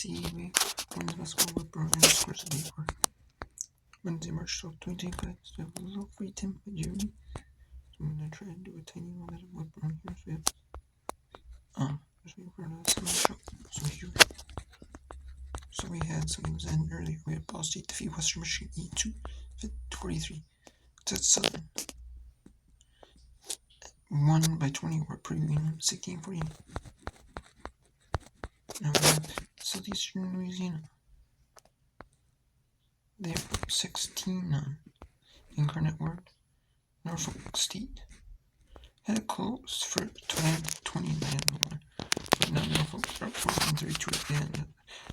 NCAA women's basketball with Brown and scores of the Wednesday, March 12th, 2010. So a little free Tim by Jeremy. So I'm gonna try and do a tiny one that with Brown here. So we have just waiting for another semi-show. So here. So we was in earlier. We had Ball State defeat Western Michigan 82-43. That's Southern. Won by 20 or previewing 16-14. Now we have Southeastern Louisiana. They're 16-9. Incarnate Word. Norfolk State. Had a close for 29-1. But now Norfolk are up 14-32 at the end.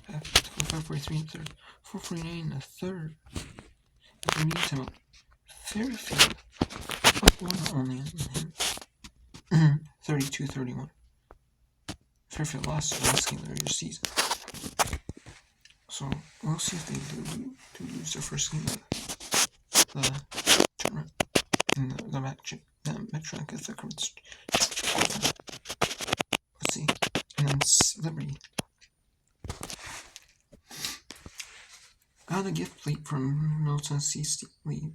45-43 in the third. 4:49 in the third. In the meantime, Fairfield up one only on 32-31. Fairfield lost the last game of the regular season. So we'll see if they do lose their first game of the tournament in the Metro Conference. Let's see. And then Liberty. Got a gift late from Middle Tennessee late in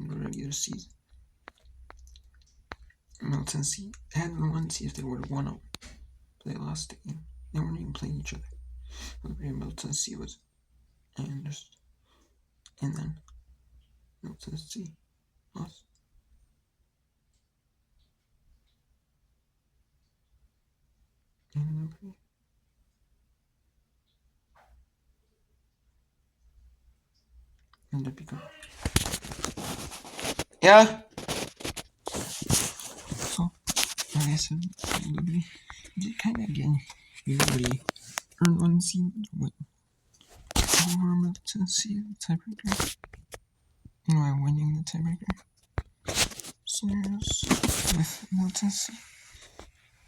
the regular season. Middle Tennessee had won to see if they would have won out. But they lost the game. They weren't even playing each other. Liberty and Middle Tennessee was and then Middle Tennessee lost. And Liberty. Ended up becoming. Yeah. So, like I said, Liberty did kind of again. Liberty earned one seed win over Middle Tennessee the tiebreaker. While winning the tiebreaker scenarios with Middle Tennessee.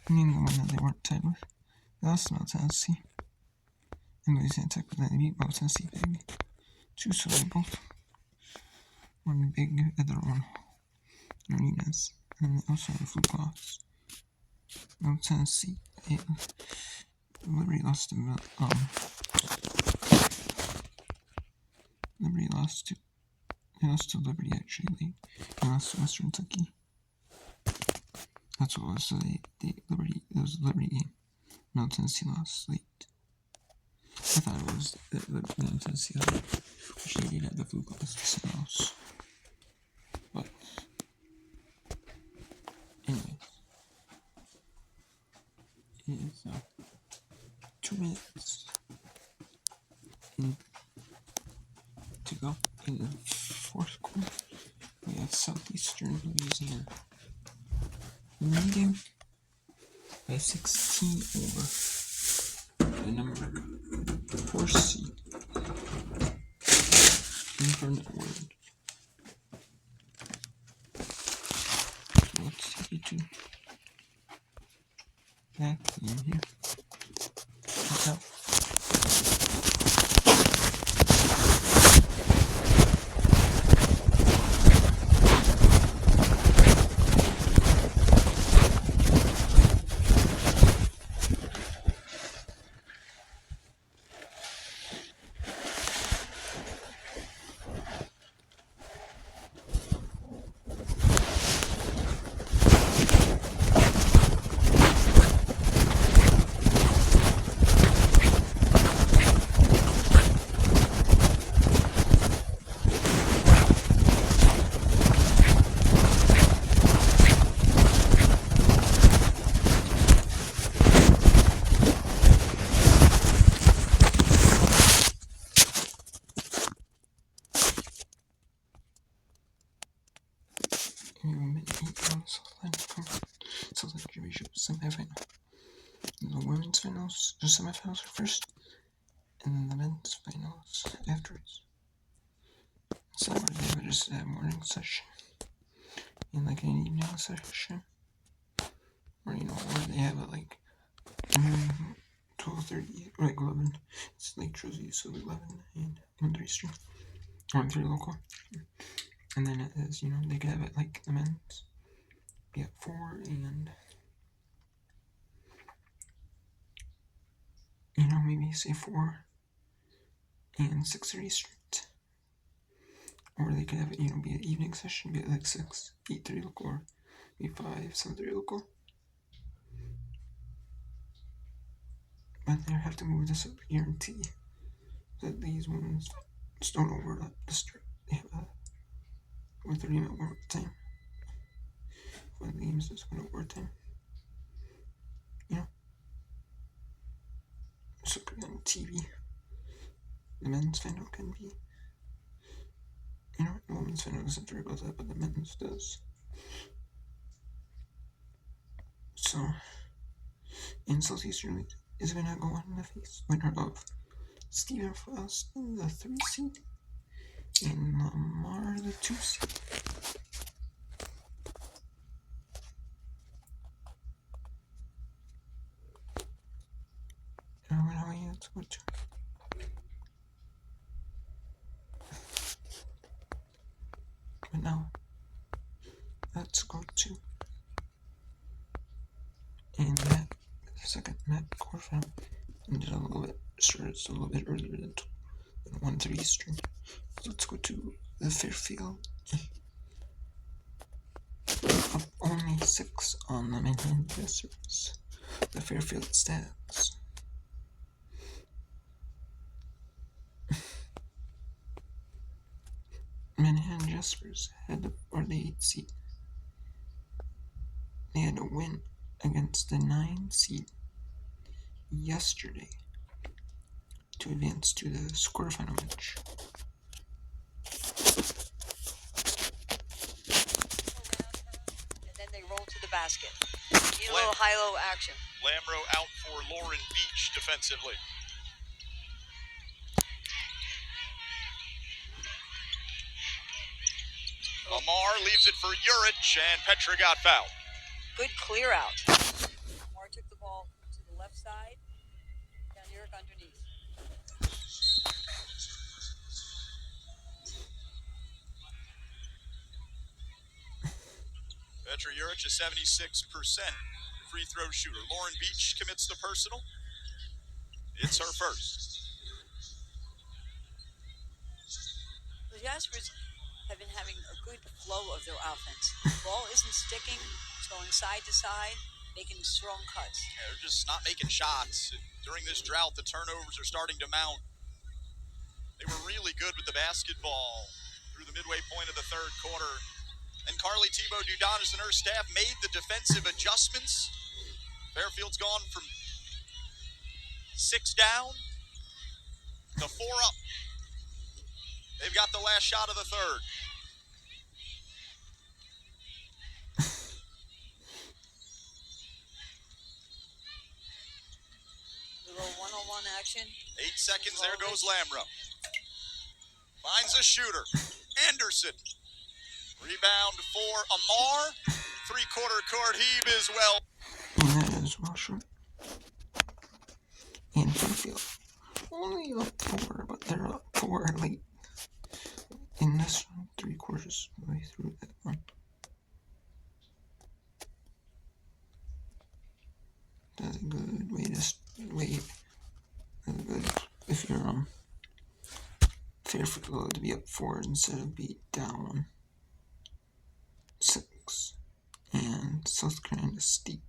Meaning the one that they weren't tied with. They lost Middle Tennessee. And Louisiana Tech, but then they beat Middle Tennessee big. Two, so they both one big, other one arenas. And they also had a fluke loss. Middle Tennessee. Liberty lost to They lost to Liberty actually. They lost to Western Kentucky. That's what it was. So it was a Liberty game. Middle Tennessee lost late. I thought it was Middle Tennessee, which they did have the fluke loss to someone else. But anyways, it is 2 minutes to go in the fourth quarter. We have Southeastern Louisiana leading by 16 over the number 4 seed Incarnate Word. So let's take you to back in here. Check out. Southland Championship semifinal. The women's finals, the semifinals are first, and then the men's finals afterwards. So they would just have a morning session, and like an evening session, or or they have it like 12:30 or like 11. It's Lake Jersey, so 11 and 1:30 Eastern, or 1:30 local. And then it is, they could have it like the men's be at 4 and 3, say 4, and 6:30 straight. Or they could have it, be an evening session, be at like 6, 8:30 local, or be 5, 7:30 local. But they have to move this up here in T, that these ones just don't overlap the start. They have a 30-minute warm-up time. One of the games is going to overtime. So on TV, the men's final can be, the women's final doesn't worry about that, but the men's does. So, in Southeastern League is going to go on the face winner of Stephen Frost, the 3 seed, and Lamar, the 2 seed. Let's go to. But now, let's go to. And that second map quarterfinal ended a little bit, started a little bit earlier than 1:30 Eastern. So let's go to the Fairfield. Up only 6 on the Manhattan Jessers. The Fairfield stats. Manhattan Jessers had the 8 seed. They had to win against the 9 seed yesterday to advance to the quarterfinal match. And then they roll to the basket. Need a little high-low action. Lamro out for Lauren Beach defensively. Amar leaves it for Urich, and Petra got fouled. Good clear out. Amar took the ball to the left side. Down Urich underneath. Petra Urich, a 76% free throw shooter. Lauren Beach commits the personal. It's her first. The Jaspers have been having a good flow of their offense. Ball isn't sticking. It's going side to side, making strong cuts. Yeah, they're just not making shots. During this drought, the turnovers are starting to mount. They were really good with the basketball through the midway point of the third quarter. And Carly Thibault-Dudonis and her staff made the defensive adjustments. Fairfield's gone from 6 down to 4 up. They've got the last shot of the third. A little one-on-one action. 8 seconds, there goes Lamro. Finds a shooter. Anderson. Rebound for Amar. 3/4 court heave as well. And that is well short. And Fairfield only up 4, but they're up 4 late in this one, 3/4 of the way through that one. That's a good way to wait. That's good if you're Fairfield to be up 4 instead of be down 6. And South Carolina State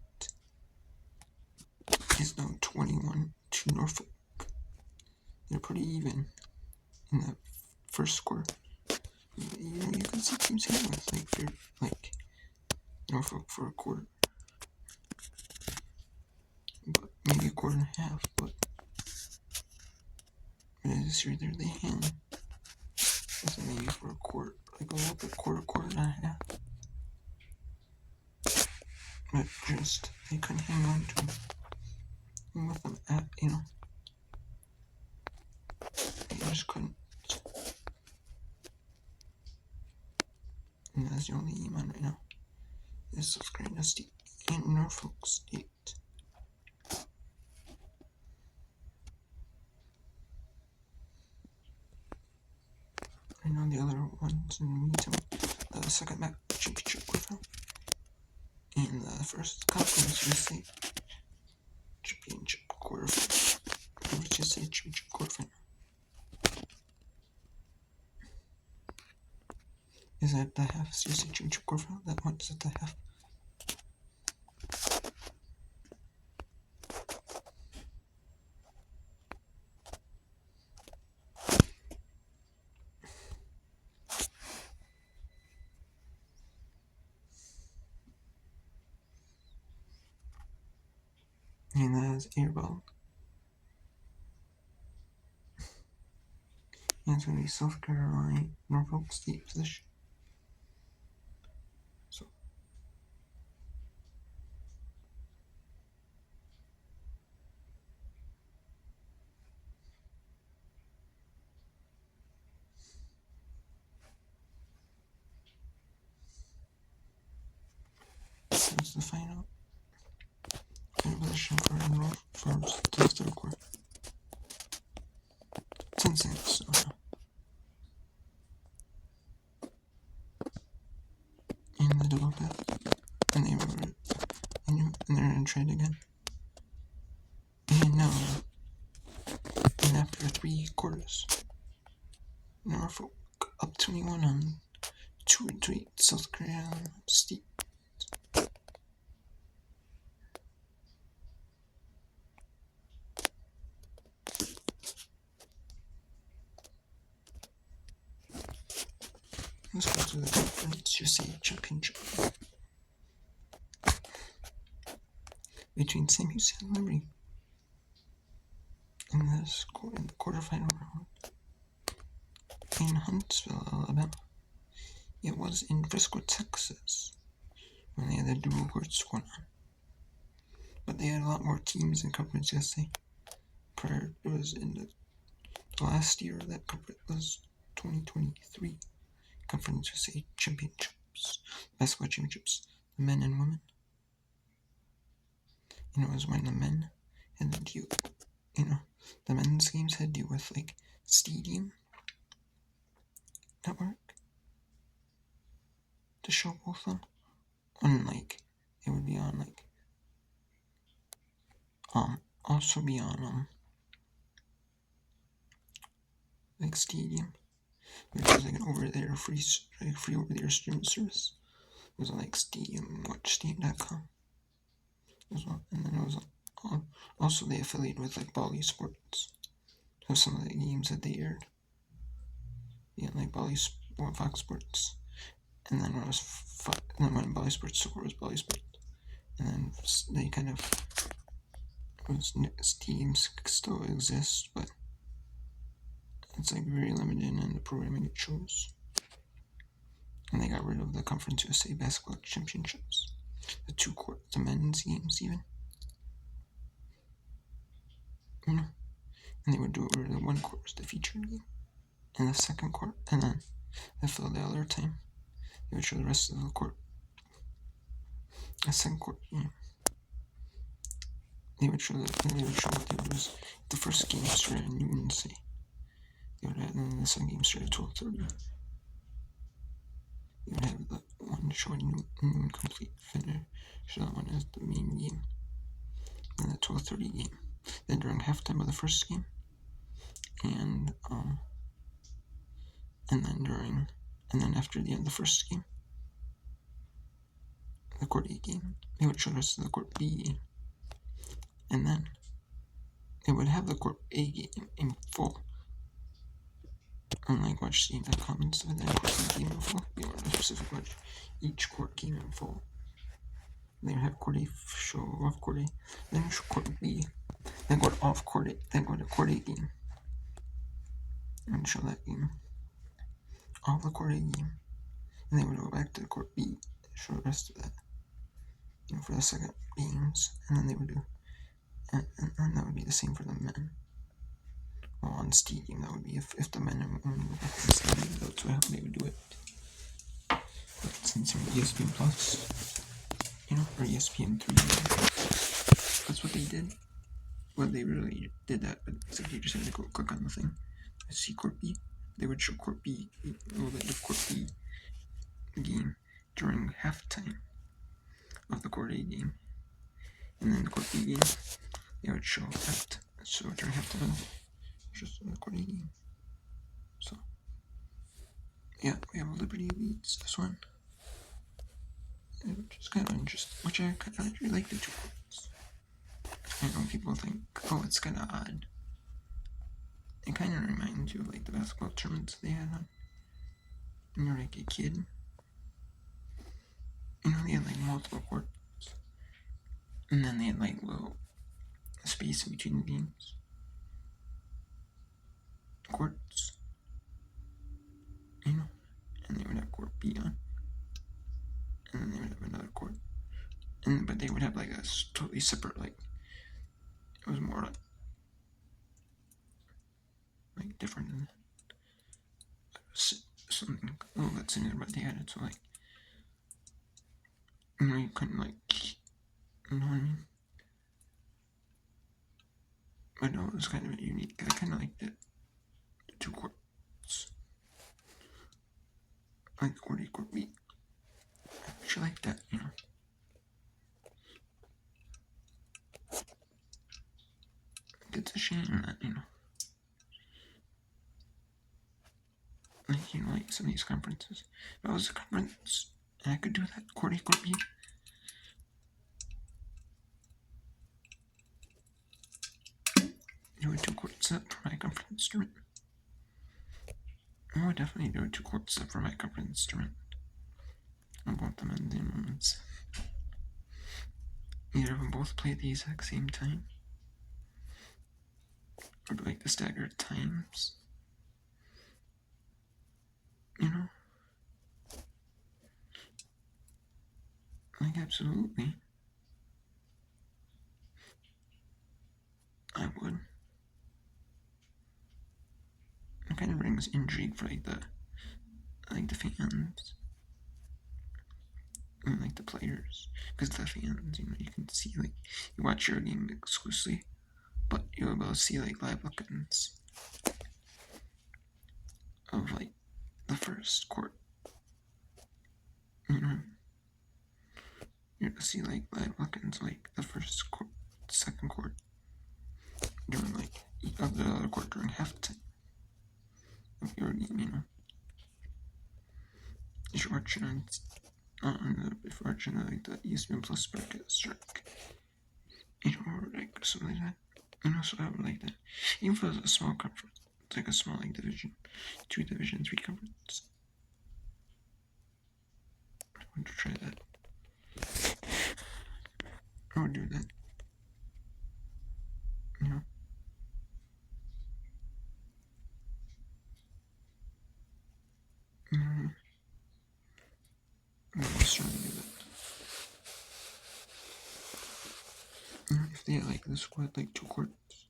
is now 21 to Norfolk. They're pretty even in the first quarter. You can see teams here with like Norfolk for a quarter, but maybe a quarter and a half. But this year they hang. So maybe for a quarter, like a little bit quarter and a half. But just they couldn't hang on to them. And with them at they just couldn't. And that's the only game on right now. Is South Carolina State and Norfolk State. I know the other ones in the meantime. The second MAC championship quarterfinal and the first Conference USA championship quarterfinal. Conference USA Championship quarterfinal. Is that the half? USA Championship quarterfinal? That one is at the half. And that is airball. And it's going to be South Carolina, Norfolk State position. So, that's the final. Position for North Farms to the third quarter. 10 seconds. So, in the double tap. And they wrote it. And they're going to try it again. And now, and after 3 quarters, Norfolk up 21 on 2-3 South Carolina State. Let's go to the Conference USA Championship between Sam Houston and Liberty in the quarterfinal round in Huntsville, Alabama. It was in Frisco, Texas, when they had the dual courts going on. But they had a lot more teams in Conference USA. Prior, it was in the last year of that conference was 2023 Conference USA Championships, basketball championships, the men and women. And it was when the men had to deal, the men's games had to deal with like Stadium Network to show both of them. And like it would be on also be on like Stadium, which was like an over there free over there streaming service. It was on like Stadium, WatchStadium.com as well. And then it was also they affiliated with like Bally Sports. So some of the games that they aired, like Bally Fox Sports, and then when Bally Sports so it was Bally Sports, and then they kind of teams still exist, but it's like very limited in the programming it shows. And they got rid of the Conference USA Basketball Championships, the men's games even. And they would do it over the one quarter, the featured game, and the second quarter, and then they filled the other time. They would show the rest of the court. The second quarter game. They would show what they would was the first game started at noon, say. And then the second game started at 12:30. You would have the one showing noon complete finish. So that one is the main game. And the 12:30 game. Then during halftime of the first game, and then after the end of the first game, the Court A game, they would show us the Court B game, and then they would have the Court A game in full. Unlike WatchStadium.com and stuff, then Court B game in full. You want to specific watch each court game in full. They would have Court A show off Court A, then show Court B, then go to off Court A, then go to Court A game, and show that game. Off the Court A game, and they would go back to the Court B, show the rest of that, for the second games, and then they would do, and that would be the same for the men. Well, on Stadium, that would be if the men and women were back on Stadium, that's how they would do it. But since ESPN Plus, or ESPN3, that's what they did. Well, they really did that, but except you just had to go click on the thing. See Court B. They would show Court B, a little bit of Court B game during halftime of the Court A game. And then the Court B game, they would show So during halftime, just in the quarter game. So yeah, we have Liberty leads this one, which is kind of interesting. Which I actually like the two quarters. I know people think, oh, it's kind of odd. It kind of reminds you of like the basketball tournaments they had on when you're like a kid. You know, they had like multiple courts, and then they had like little space in between the games. Courts, you know, and they would have court B on, and then they would have another court, but they would have like a totally separate, like, it was more like different than something a little bit similar, but they had it so like, you know, you couldn't like, you know what I mean? But no, it was kind of unique. I kind of liked it. The two courts, like court A, court B. I actually like that, you know. It's a shame that, you know, like, you know, like some of these conferences. If I was a conference and I could do that, court A, court B. Do a two court set for my conference tournament. I would definitely do a two court set for my conference tournament. I want them in the moments. Either of them both play at the exact same time, or do like the staggered times. You know? Like, absolutely. I would. It kind of brings intrigue for like the fans. And like the players. Because the fans, you know, you can see, like, you watch your game exclusively, but you'll be able to see like live look-ins of like the first court. You know? You're gonna see like live look-ins like the first court, second court, during like the other court during halftime of your game, you know. You should watch it if you're watching like the ESPN Plus bracket strike, you know, or like something like that. You know, so I would like that. Even if it was a small conference, it's like a small like Division 2, Division 3 conference. I want to try that. I would do that. You know? I was trying to do that. You know, if they had like the squad, like two courts,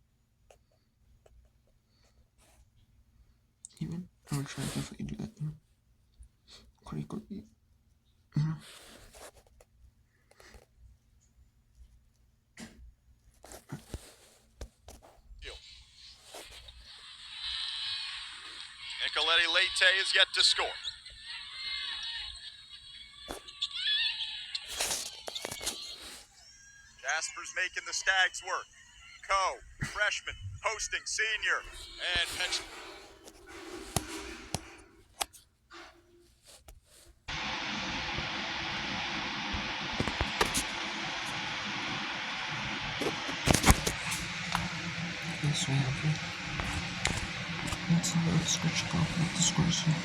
even, I would try to definitely do that, you know? Court B, you know? Nicoletti Leite is yet to score. Jasper's making the Stags work. Freshman, posting, senior, and pension. Yes, we have it. Let's have a switch off with the scores here.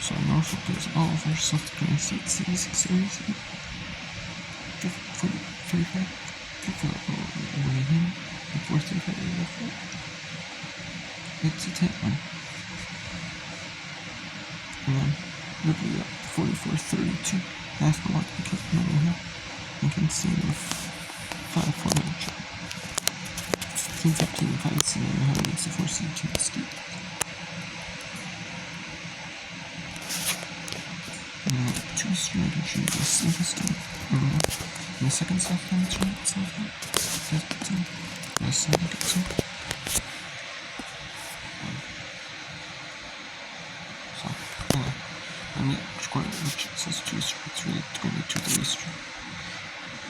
So Norfolk is all over South Dakota State 66 45 winning and 435. It's a tight one. And then Liberty up 44-32. After what I kept running here, you can see the 5-4 matchup. 15-15 5 seed and how against the 4 seed Kansas State. And then 2 strategy is safest team. In the second Southland team, fifth team, the second team. So, and yeah, which says 2 straight, it's really going to be 2-3 straight.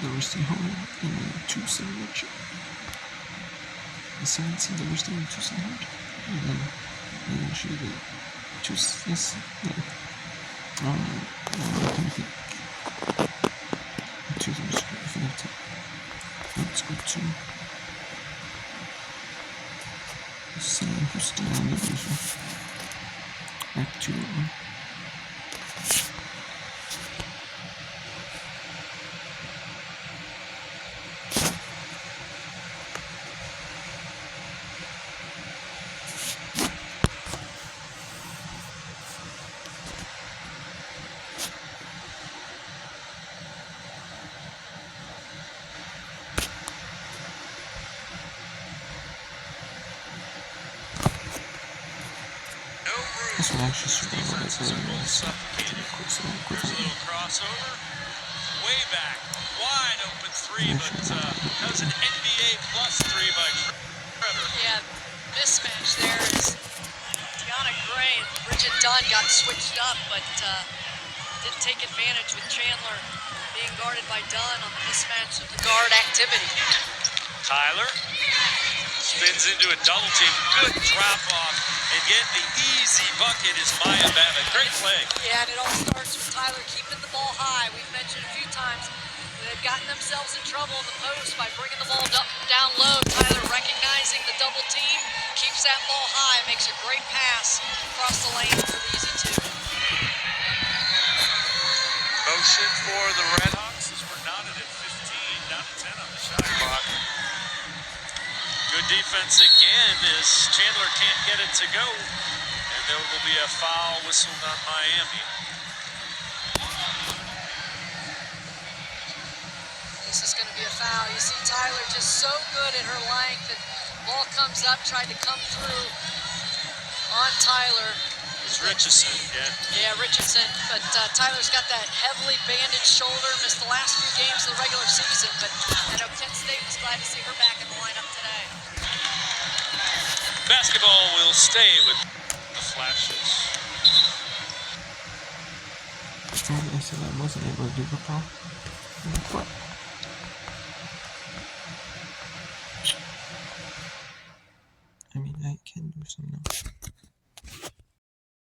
lower seed holder in the 2-7 chip. The 7 seed lower seed in 2-7 chip. And then should be 2, yes, no. Let me think. 2 lower seed, I think that's it. Let's go to the same who's still in the division. Back to this one actually should go a little bit earlier. So Here's a little crossover. Way back. Wide open three, but that was an NBA plus three by Trevor. Yeah, mismatch there is Tiana Gray and Bridget Dunn got switched up, but didn't take advantage with Chandler being guarded by Dunn on the mismatch of the guard activity. Tyler spins into a double team. Good drop off. And get the easy bucket is Maya Babbitt. Great play. Yeah, and it all starts with Tyler keeping the ball high. We've mentioned a few times they've gotten themselves in trouble in the post by bringing the ball down low. Tyler recognizing the double team, keeps that ball high, makes a great pass across the lane for the easy two. Motion for the Redhawks as we're knotted at 15, down to 10 on the shot clock. Good defense again as Chandler can't get it to go. And there will be a foul whistled on Miami. This is going to be a foul. You see Tyler just so good at her length. And ball comes up, tried to come through on Tyler. It's Richardson again. Yeah, Richardson. But Tyler's got that heavily bandaged shoulder. Missed the last few games of the regular season. But I know Kent State was glad to see her back in the lineup today. Basketball will stay with the Flashes. I said I wasn't able to do the call. What?